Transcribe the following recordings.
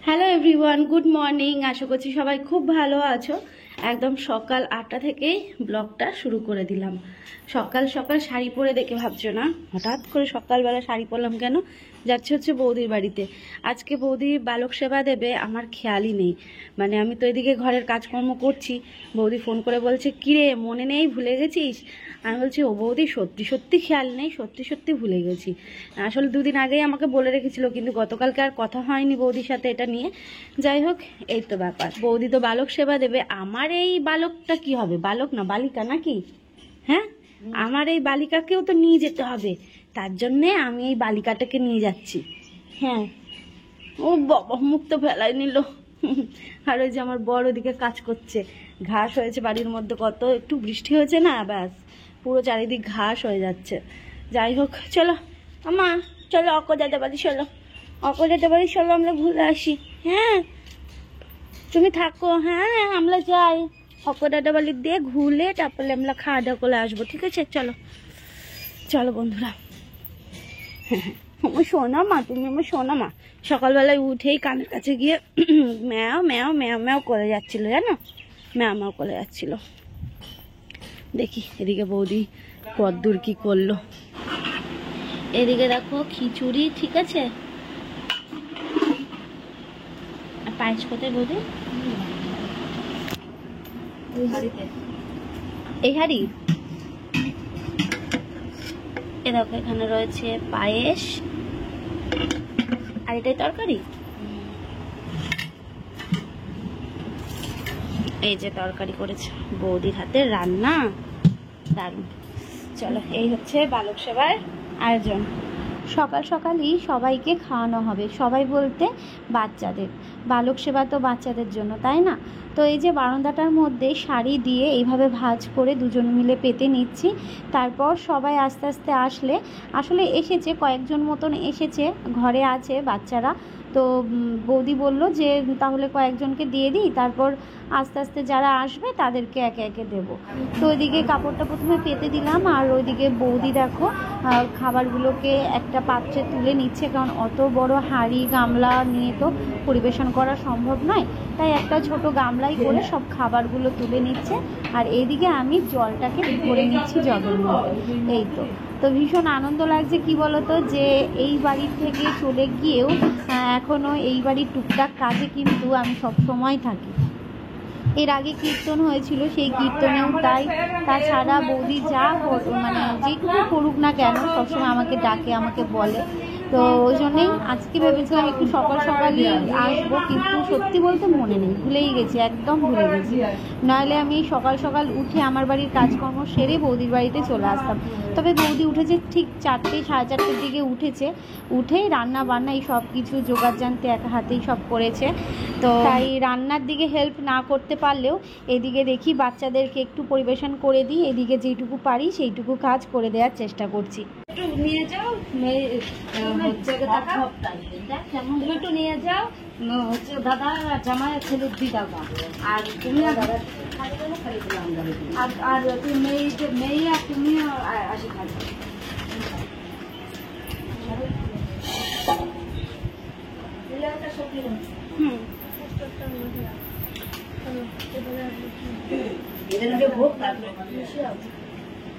Hello everyone, good morning. আশা করছি সবাই খুব ভালো আছো। একদম সকাল 8টা থেকেই ব্লগটা শুরু করে দিলাম। সকাল সকাল শাড়ি পরে দেখে ভাবছো না হঠাৎ করে সকালবেলা শাড়ি পরলাম কেন? যাচ্ছে হচ্ছে বৌদির বাড়িতে। আজকে বৌদি বালক সেবা দেবে, আমার খেয়ালই নেই। মানে আমি তো এদিকে ঘরের কাজকর্ম করছি, বৌদি ফোন করে বলছে কিরে মনে নেই, ভুলে গেছিস? আমি বলছি ও বৌদি সত্যি সত্যি খেয়াল নেই, সত্যি সত্যি ভুলে গেছি। আসলে দুদিন আগেই আমাকে বলে রেখেছিল, কিন্তু গতকালকে আর কথা হয়নি বৌদির সাথে এটা নিয়ে। যাই হোক, এই তো ব্যাপার। বৌদি তো বালক সেবা দেবে। আমার এই বালকটা কি হবে? বালক না বালিকা নাকি? হ্যাঁ, আমার এই বালিকাকেও তো নিয়ে যেতে হবে। তার জন্যে আমি এই বালিকাটাকে নিয়ে যাচ্ছি। হ্যাঁ, ও বাবা, মুখ তো ফেলাই নিল। আর ওই যে আমার বড় ওদিকে কাজ করছে। ঘাস হয়েছে বাড়ির মধ্যে, কত একটু বৃষ্টি হয়েছে না, ব্যাস পুরো চারিদিক ঘাস হয়ে যাচ্ছে। যাই হোক, চলো আমা, চলো অক যেতে পারি, চলো অক যেতে পারি, চলো আমরা ঘুরে আসি। হ্যাঁ তুমি থাকো, হ্যাঁ আমরা যাই অক দাদা বাড়ি দিয়ে ঘুরে তারপরে আমরা খাওয়া দাওয়া করে আসবো, ঠিক আছে? চলো চলো বন্ধুরা। আমার শোনা মা, তুমি আমার শোনা মা। সকালবেলায় উঠেই কানের কাছে গিয়ে ম্যাও ম্যাও ম্যাও ম্যাও করে যাচ্ছিল, জানো, ম্যাও ম্যাও করে যাচ্ছিল। দেখি এদিকে বৌদি কদ্দূর কি করলো। এদিকে দেখো খিচুড়ি, ঠিক আছে। আর পায়েস কোথায় বৌদি? এই হাড়ি। এ দেখো এখানে রয়েছে পায়েস, আর এটাই তরকারি। এই যে তরকারি করেছে বৌদির হাতের রান্না, দারুণ। চলো, এই হচ্ছে বালক সেবার আয়োজন। সকাল সকালই সবাইকে খাওয়ানো হবে। সবাই বলতে বাচ্চাদের, বালক সেবা তো বাচ্চাদের জন্য, তাই না? তো এই যে বারান্দাটার মধ্যে শাড়ি দিয়ে এইভাবে ভাঁজ করে দুজন মিলে পেতে নিচ্ছি। তারপর সবাই আস্তে আস্তে আসলে এসেছে কয়েকজন মতন এসেছে, ঘরে আছে বাচ্চারা। তো বৌদি বলল যে তাহলে কয়েকজনকে দিয়ে দিই, তারপর আস্তে আস্তে যারা আসবে তাদেরকে একে একে দেবো। তো ওইদিকে কাপড়টা প্রথমে পেতে দিলাম, আর ওইদিকে বৌদি দেখো খাবারগুলোকে একটা পাত্রে তুলে নিচ্ছে, কারণ অত বড় হাঁড়ি গামলা নিয়ে তো পরিবেশন করা সম্ভব নয়। তাই একটা ছোট গামলাই করে সব খাবারগুলো তুলে নিচ্ছে। আর এইদিকে আমি জলটাকে ভরে নিচ্ছি জগের মধ্যে। এই তো তো ভীষণ আনন্দ লাগছে, কি বলতো, যে এই বাড়ির থেকে চলে গিয়েও এখনও এই বাড়ির টুকটাক কাজে কিন্তু আমি সব সময় থাকি। এর আগে কীর্তন হয়েছিল, সেই কীর্তনেও তাই। তাছাড়া বৌদি যা মানে যেটুকু করুক না কেন সবসময় আমাকে ডাকে, আমাকে বলে। তো ওই জন্যেই আজকে ভেবেছিলাম একটু সকাল সকালই আসবো, কিন্তু সত্যি বলতে মনে নেই, ভুলেই গেছি, একদম ভুলে গেছি। নাহলে আমি সকাল সকাল উঠে আমার বাড়ির কাজকর্ম সেরে বৌদির বাড়িতে চলে আসতাম। তবে বৌদি উঠেছে ঠিক 4টে সাড়ে 4টের দিকে উঠেছে, উঠেই রান্না বান্না এই সব কিছু জোগাড় জানতে একা হাতেই সব করেছে। তো তাই রান্নার দিকে হেল্প না করতে পারলেও এদিকে দেখি বাচ্চাদেরকে একটু পরিবেশন করে দিই, এদিকে যেইটুকু পারি সেইটুকু কাজ করে দেওয়ার চেষ্টা করছি। একটু নিয়ে যাও, একটু নিয়ে যাও, হচ্ছে দাদা জামাই ছেলে দিদা, আর তুমি আর তুমি মেয়ে আর তুমি আসি খাবে।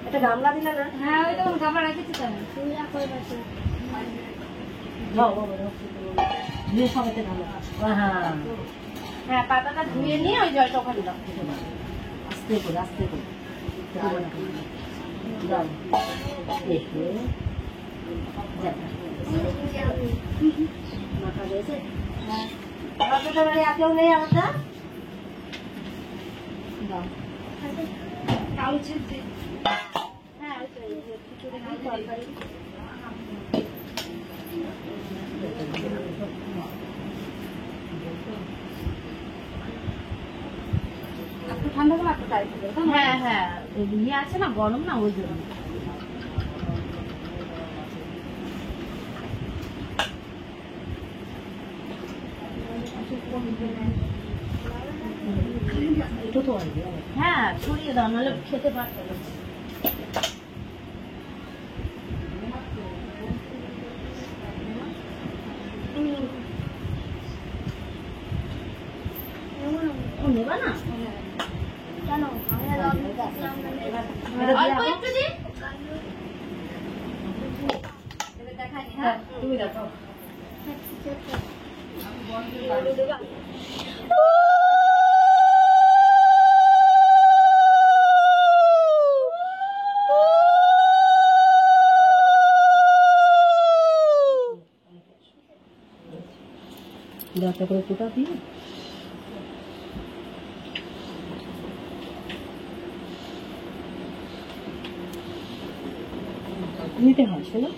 একটা গামলা দিলে না? হ্যাঁ, ওই তো গামলা রাখেছি তো। হ্যাঁ, পাতাটা ধুয়ে নিয়ে ওই জলটা ওখানে দাও, আস্তে করে আস্তে করে। মাথা রয়েছে, কেউ নেই আমাদের। হ্যাঁ, তরকারি একটু ঠান্ডা করে একটু টাইট হবে। হ্যাঁ হ্যাঁ, ইয়ে আছে না, গরম না, ওই জন্য। হ্যাঁ, ছড়িয়ে দাও, নাহলে খেতে পারবে না। নেবা না কেন তুমি দেখো দেখা করে কোথা দিয়ে নিতে হয় না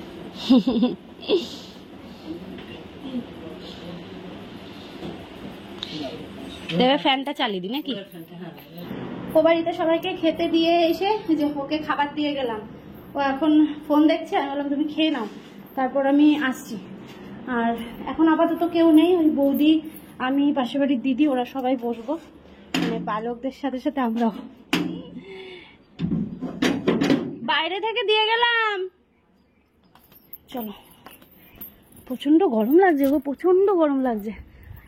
দেবে ফ্যানটা চালিয়ে দি নাকি ও বাড়িতে সবাইকে খেতে দিয়ে এসে যে ওকে খাবার দিয়ে গেলাম, ও এখন ফোন দেখছে, আমি বললাম তুমি খেয়ে নাও তারপর আমি আসছি। আর এখন আপাতত কেউ নেই, ওই বৌদি আমি পাশের বাড়ির দিদি ওরা সবাই বসবো, মানে বালকদের সাথে সাথে আমরাও। বাইরে থেকে দিয়ে গেলাম, চলো। প্রচন্ড গরম লাগছে গো, প্রচন্ড গরম লাগছে।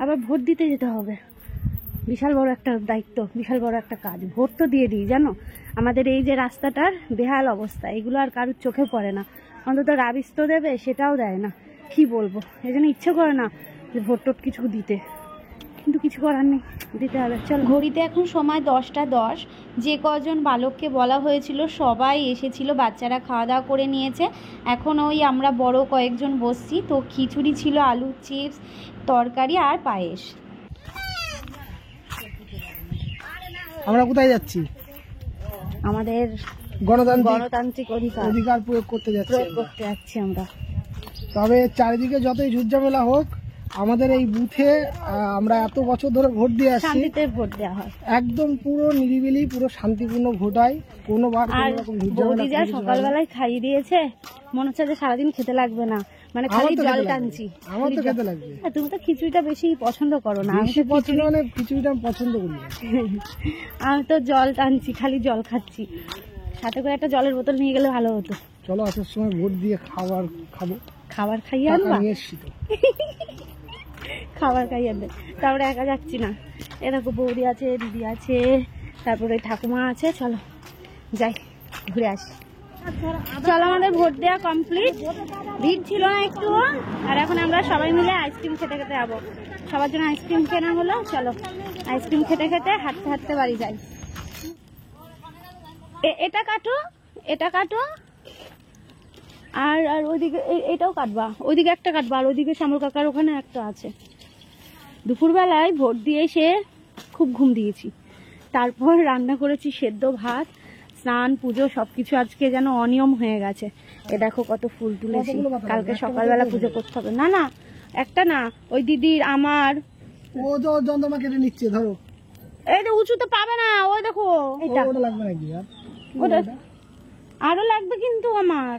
আবার ভোট দিতে যেতে হবে, বিশাল বড় একটা দায়িত্ব, বিশাল বড় একটা কাজ। ভোট তো দিয়ে দিই জানো, আমাদের এই যে রাস্তাটার বেহাল অবস্থা, এগুলো আর কারোর চোখে পড়ে না। অন্তত রাবিশ তো দেবে, সেটাও দেয় না। কি বলবো, এই জন্য ইচ্ছে করে না যে ভোট টোট কিছু দিতে, কিন্তু কিছু করার নেই, দিতে হবে। চল, ঘড়িতে এখন সময় 10টা 10। যে কজন বালককে বলা হয়েছিল সবাই এসেছিল, বাচ্চারা খাওয়া দাওয়া করে নিয়েছে। এখন ওই আমরা বড় কয়েকজন বসছি। তো খিচুড়ি ছিল, আলু চিপস, তরকারি আর পায়েস। আমরা কোথায় যাচ্ছি? আমাদের গণতান্ত্রিক অধিকার প্রয়োগ করতে যাচ্ছি আমরা। তবে চারিদিকে যতই ঝুটঝামেলা হোক, আমাদের এই বুথে আমরা এত বছর ধরে ভোট দিয়ে আসছি, শান্তিতে ভোট দেওয়া হয়, একদম পুরো নিরিবিলি, পুরো শান্তিপূর্ণ ভোট হয়। কোনোবার বৌদি যা সকালবেলায় খাইয়ে দিয়েছে, মনে হচ্ছে যে সারাদিন খেতে লাগবে না, মানে খালি জল টানছি। আমার তো খেতে লাগবে। তুমি তো খিচুড়িটা বেশি পছন্দ করো না। আমি খিচুড়িটা পছন্দ করি না। আমি তো জল টানছি, খালি জল খাচ্ছি। সাথে করে একটা জলের বোতল নিয়ে গেলে ভালো হতো। চলো, আসার সময় ভোট দিয়ে খাবার খাইয়ে আনবা। খাবার খাইয়ে আনবে, তারপরে একা যাচ্ছি না। এরকম বৌদি আছে, দিদি আছে, তারপরে ঠাকুমা আছে। চলো যাই, ঘুরে আসি। চলো, আমাদের ভোট দেওয়া কমপ্লিট। ভিড় ছিল না একটু, আর এখন আমরা সবাই মিলে আইসক্রিম খেতে খেতে যাবো। সবার জন্য আইসক্রিম কেনা হলো। চলো, আইসক্রিম খেতে খেতে হাঁটতে হাঁটতে বাড়ি যাই। এটা কাটো, এটা কাটো, আর আর ওইদিকে এটাও কাটবা, ওইদিকে একটা কাটবা, আর ওইদিকে শ্যামল কাকার ওখানে একটা আছে। দুপুরবেলায় ভোট দিয়ে এসে খুব ঘুম দিয়েছি, তারপর রান্না করেছি সেদ্ধ ভাত, স্নান পুজো সবকিছু আজকে যেন অনিয়ম হয়ে গেছে। এ দেখো কত ফুল তুলেছি, কালকে সকালবেলা পুজো করতে হবে। না না, একটা না, ওই দিদির আমার। ও তো যন্ত্রমা কেটে নিচ্ছে, ধরো। এই যে উঁচুতে পাবে না, ওই দেখো এটা লাগবে নাকি? ওটা আরো লাগবে কিন্তু আমার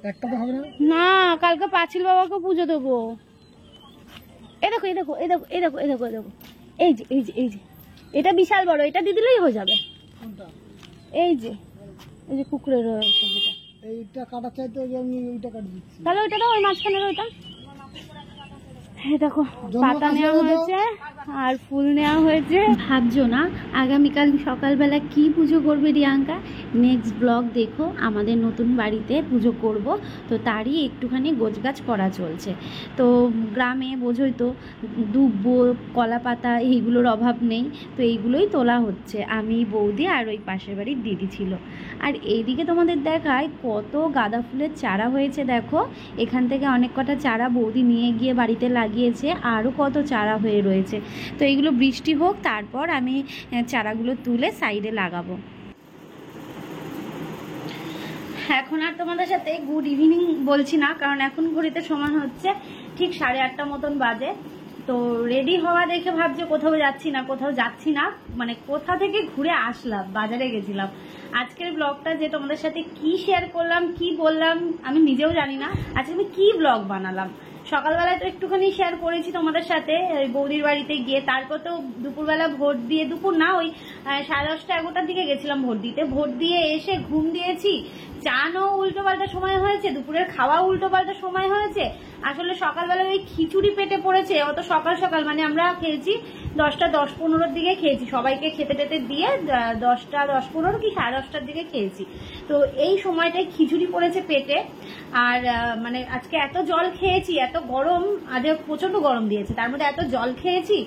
একটা তো হবে না। না, কালকে পাঁচিল বাবাকে পুজো দেবো। এই দেখো, এই দেখো, এই দেখো, এই দেখো, এই দেখো, এই দেখো, এই যে এই যে এই যে এটা বিশাল বড়, এটা দিয়ে দিলেই হয়ে যাবে। এই যে এই যে কুকুরের রয়েছে, যেটা এইটা কাটা চাইতে আমি ওইটা কাটি দিচ্ছি। তাহলে ওইটা দাও, ওই মাঝখানের ওইটা। দেখো পাতা নেওয়া হয়েছে আর ফুল নেওয়া হয়েছে। ভাবছো না আগামীকাল সকালবেলা কি পুজো করবে রিয়াঙ্কা? নেক্সট ব্লগ দেখো, আমাদের নতুন বাড়িতে পুজো করব, তো তারই একটুখানি গোছগাছ করা চলছে। তো গ্রামে বোঝোই তো, দুব্বো, কলা পাতা এইগুলোর অভাব নেই, তো এইগুলোই তোলা হচ্ছে। আমি, বৌদি আর ওই পাশের বাড়ির দিদি ছিল। আর এইদিকে তোমাদের দেখায় কত গাঁদা ফুলের চারা হয়েছে। দেখো, এখান থেকে অনেক কটা চারা বৌদি নিয়ে গিয়ে বাড়িতে লাগিয়েছে, আরও কত চারা হয়ে রয়েছে। তো এইগুলো বৃষ্টি হোক, তারপর আমি চারাগুলো তুলে সাইডে লাগাবো। এখন আর তোমাদের সাথে গুড ইভিনিং বলছি না, কারণ এখন ঘড়িতে সময় হচ্ছে ঠিক 8:30 মতন বাজে। তো রেডি হওয়া দেখে ভাবছে কোথাও যাচ্ছি না, কোথাও যাচ্ছি না, মানে কোথা থেকে ঘুরে আসলাম, বাজারে গেছিলাম। আজকের ব্লগটা যে তোমাদের সাথে কি শেয়ার করলাম, কি বললাম, আমি নিজেও জানি না আজকে আমি কি ব্লগ বানালাম। সকালবেলায় তো একটুখানি শেয়ার করেছি তোমাদের সাথে বৌদির বাড়িতে গিয়ে, তারপর তো দুপুরবেলা ভোট দিয়ে, দুপুর না ওই 10:30 11টার দিকে গেছিলাম ভোট দিতে। ভোট দিয়ে এসে ঘুম দিয়েছি, চানও উল্টো পাল্টা সময় হয়েছে, দুপুরের খাওয়া উল্টো পাল্টা সময় হয়েছে। আসলে সকালবেলা ওই খিচুড়ি পেটে পড়েছে, অত সকাল সকাল, মানে আমরা খেয়েছি 10টা 10-15 দিকে খেয়েছি, সবাইকে খেতে টেতে দিয়ে 10টা 10-15 কি 10:30টার দিকে খেয়েছি। তো এই সময়টায় খিচুড়ি পড়েছে পেটে, আর মানে আজকে এত জল খেয়েছি, এত গরম, আজ প্রচন্ড গরম দিয়েছে, তার মধ্যে এত জল খেয়েছি,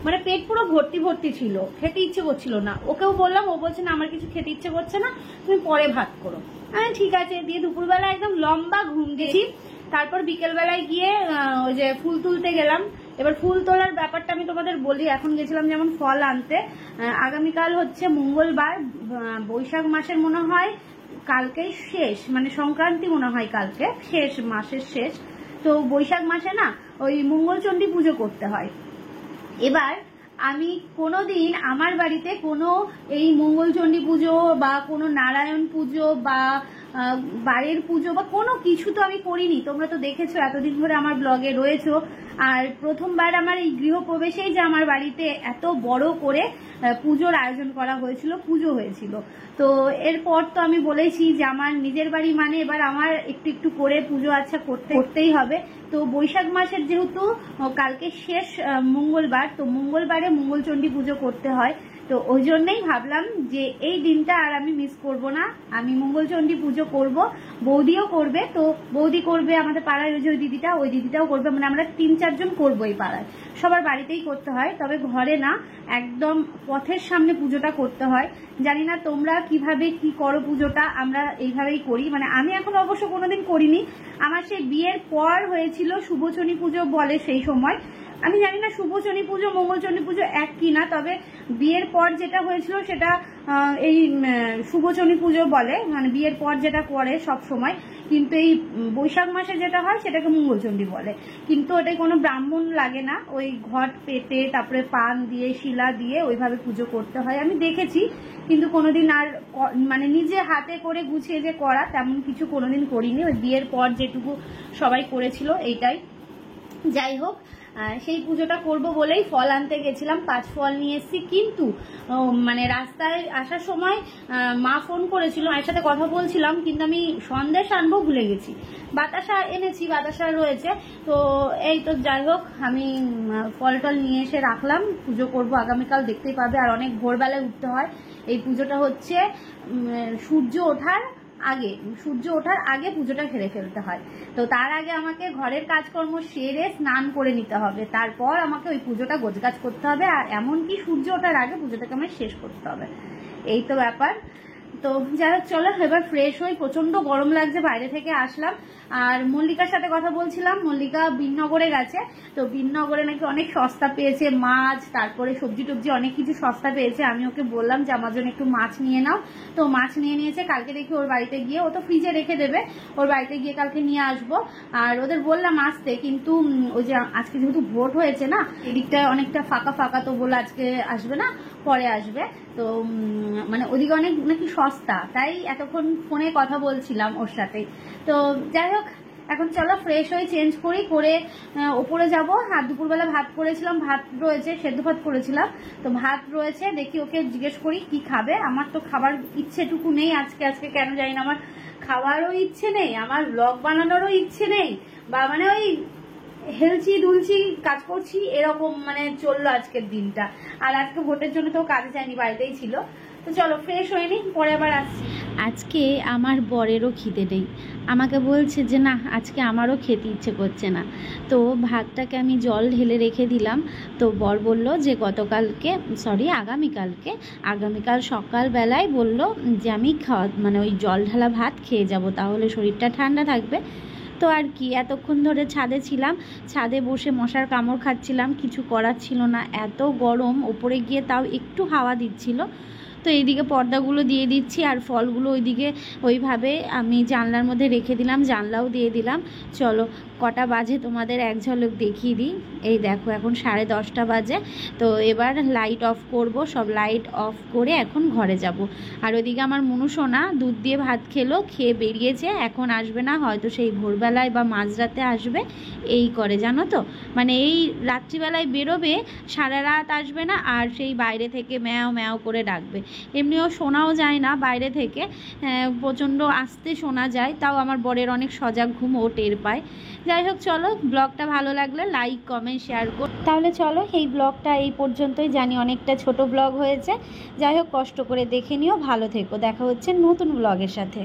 মানে পেট পুরো ভর্তি ভর্তি ছিল, খেতে ইচ্ছে করছিল না। ওকেও বললাম, ও বলছে না আমার কিছু খেতে ইচ্ছে করছে না, তুমি পরে ভাত করো। ঠিক আছে, দিয়ে দুপুরবেলা একদম লম্বা ঘুম দিয়েছি। তারপর বিকেলবেলায় গিয়ে ওই যে ফুল তুলতে গেলাম। এবার ফুল তোলার ব্যাপারটা আমি তোমাদের বলি। এখন গেছিলাম যেমন ফল আনতে, আগামীকাল হচ্ছে মঙ্গলবার, বৈশাখ মাসের মনে হয় কালকেই শেষ, মানে সংক্রান্তি মনে হয় কালকে শেষ, মাসের শেষ। তো বৈশাখ মাসে না ওই মঙ্গলচণ্ডী পুজো করতে হয়। এবার আমি কোনোদিন আমার বাড়িতে কোনো এই মঙ্গলচণ্ডী পুজো বা কোনো নারায়ণ পুজো বা বাড়ির পুজো বা কোনো কিছু তো আমি করিনি। তোমরা তো দেখেছো, এতদিন ধরে আমার ব্লগে রয়েছো। আর প্রথমবার আমার এই গৃহপ্রবেশেই যে আমার বাড়িতে এত বড় করে পুজোর আয়োজন করা হয়েছিল, পুজো হয়েছিল। তো এরপর তো আমি বলেছি যে আমার নিজের বাড়ি মানে এবার আমার একটু একটু করে পুজো আচ্ছা করতেই হবে। তো বৈশাখ মাসের যেহেতু কালকে শেষ মঙ্গলবার, তো মঙ্গলবারে মঙ্গলচণ্ডী পুজো করতে হয়। তো ওই জন্যই ভাবলাম যে এই দিনটা আর আমি মিস করব না, আমি মঙ্গলচণ্ডী পুজো করব। বৌদিও করবে, তো বৌদি করবে, আমাদের পাড়ায় ওই যে ওই দিদিটাও করবে, মানে আমরা 3-4 জন করবো এই পাড়ায়। সবার বাড়িতেই করতে হয়, তবে ঘরে না, একদম পথের সামনে পুজোটা করতে হয়। জানি না তোমরা কিভাবে কি করো পুজোটা, আমরা এইভাবেই করি। মানে আমি এখন অবশ্য কোনোদিন করিনি, আমার সেই বিয়ের পর হয়েছিল শুভচণ্ডী পুজো বলে সেই সময়। আমি জানি না শুভচণ্ডী পুজো মঙ্গলচণ্ডী পুজো এক কিনা, তবে বিয়ের পর যেটা হয়েছিল সেটা এই শুভচণ্ডী পুজো বলে, মানে বিয়ের পর যেটা করে সব সময়। কিন্তু এই বৈশাখ মাসে যেটা হয় সেটাকে মঙ্গলচণ্ডী বলে। কিন্তু ওটাই কোনো ব্রাহ্মণ লাগে না, ওই ঘট পেতে তারপরে পান দিয়ে শিলা দিয়ে ওইভাবে পুজো করতে হয়। আমি দেখেছি, কিন্তু কোনোদিন আর মানে নিজে হাতে করে গুছিয়ে যে করা তেমন কিছু কোনোদিন করিনি। ওই বিয়ের পর যেটুকু সবাই করেছিল এইটাই। যাই হোক, সেই পুজোটা করব বলেই ফল আনতে গেছিলাম, 5 ফল নিয়ে এসেছি। কিন্তু মানে রাস্তায় আসার সময় মা ফোন করেছিল, মায়ের সাথে কথা বলছিলাম, কিন্তু আমি সন্দেশ আনবো ভুলে গেছি। বাতাসা এনেছি, বাতাসা রয়েছে। তো এই তো যাই হোক, আমি ফল টল নিয়ে এসে রাখলাম, পুজো করব আগামীকাল, দেখতেই পাবে। আর অনেক ভোরবেলায় উঠতে হয়। এই পুজোটা হচ্ছে সূর্য ওঠার আগে পুজোটা সেরে ফেলতে হয়। তো তার আগে আমাকে ঘরের কাজকর্ম সেরে স্নান করে নিতে হবে, তারপর আমাকে ওই পুজোটা গোছগাছ করতে হবে। আর এমনকি সূর্য ওঠার আগে পুজোটাকে আমার শেষ করতে হবে। এই তো ব্যাপার। তো যাই হোক, চলো এবার ফ্রেশ হই, প্রচন্ড গরম লাগছে, বাইরে থেকে আসলাম। আর মল্লিকার সাথে কথা বলছিলাম, মল্লিকা বিননগরে গেছে। তো বিননগরে নাকি অনেক সস্তা পেয়েছে মাছ, তারপরে সবজি টবজি অনেক কিছু সস্তা পেয়েছে। আমি ওকে বললাম যে আমার জন্য একটু মাছ নিয়ে নাও, তো মাছ নিয়ে নিয়েছে। কালকে দেখি ওর বাড়িতে গিয়ে, ও তো ফ্রিজে রেখে দেবে, ওর বাড়িতে গিয়ে কালকে নিয়ে আসবো। আর ওদের বললাম আসতে, কিন্তু ওই যে আজকে যেহেতু ভোট হয়েছে না, এদিকটা অনেকটা ফাঁকা ফাঁকা, তো বলে আজকে আসবে না, পরে আসবে। তো মানে ওদিকে অনেক নাকি সস্তা, তাই এতক্ষণ ফোনে কথা বলছিলাম ওর সাথে। তো যাই হোক, এখন চলো ফ্রেশ হয়ে চেঞ্জ করে ওপরে যাব। আর দুপুরবেলা ভাত করেছিলাম, ভাত রয়েছে, সেদ্ধ ভাত করেছিলাম, তো ভাত রয়েছে। দেখি ওকে জিজ্ঞেস করি কি খাবে। আমার তো খাবার ইচ্ছেটুকু নেই আজকে কেন জানি না, আমার খাওয়ারও ইচ্ছে নেই, আমার ব্লগ বানানোরও ইচ্ছে নেই, বা মানে ওই হেলছি দুলছি কাজ করছি এরকম মানে চললো আজকের দিনটা। আর আজকে ভোটের জন্য তো কাজে যায়নি, বাড়িতেই ছিল। তো চলো ফ্রেশ হয়ে নি, পরে আবার আসছি। আজকে আমার বরেরও খিদে নেই, আমাকে বলছে যে না আজকে আমারও খেতে ইচ্ছে করছে না। তো ভাতটাকে আমি জল ঢেলে রেখে দিলাম। তো বর বলল যে আগামীকাল সকালবেলায় বলল যে আমি মানে ওই জল ঢালা ভাত খেয়ে যাব, তাহলে শরীরটা ঠান্ডা থাকবে। তো আর কি, এতক্ষণ ধরে ছাদে ছিলাম, ছাদে বসে মশার কামড় খাচ্ছিলাম, কিছু করার ছিল না, এত গরম। ওপরে গিয়ে তাও একটু হাওয়া দিচ্ছিল। তো এইদিকে পর্দাগুলো দিয়ে দিচ্ছি, আর ফলগুলো ওইদিকে ওইভাবে আমি জানলার মধ্যে রেখে দিলাম, জানলাও দিয়ে দিলাম। চলো কটা বাজে তোমাদের এক ঝলক দেখিয়ে দিই। এই দেখো এখন 10:30 বাজে। তো এবার লাইট অফ করব, সব লাইট অফ করে এখন ঘরে যাব। আর ওইদিকে আমার মনুসোনা দুধ দিয়ে ভাত খেলো, খেয়ে বেরিয়েছে, এখন আসবে না, হয়তো সেই ভোরবেলায় বা মাঝরাতে আসবে। এই করে জানো তো, মানে এই রাত্রিবেলায় বেরোবে, সারা রাত আসবে না, আর সেই বাইরে থেকে ম্যাও ম্যাও করে ডাকবে। এমনিও শোনাও যায় না বাইরে থেকে, প্রচণ্ড আস্তে শোনা যায়, তাও আমার বরের অনেক সজাগ ঘুম, ও টের পায়। যাই হোক, চলো ব্লগটা ভালো লাগলে লাইক কমেন্ট শেয়ার কর। তাহলে চলো এই ব্লগটা এই পর্যন্তই, জানি অনেকটা ছোট ব্লগ হয়েছে, যাই হোক কষ্ট করে দেখে নিও, ভালো থেকো, দেখা হচ্ছে নতুন ব্লগের সাথে।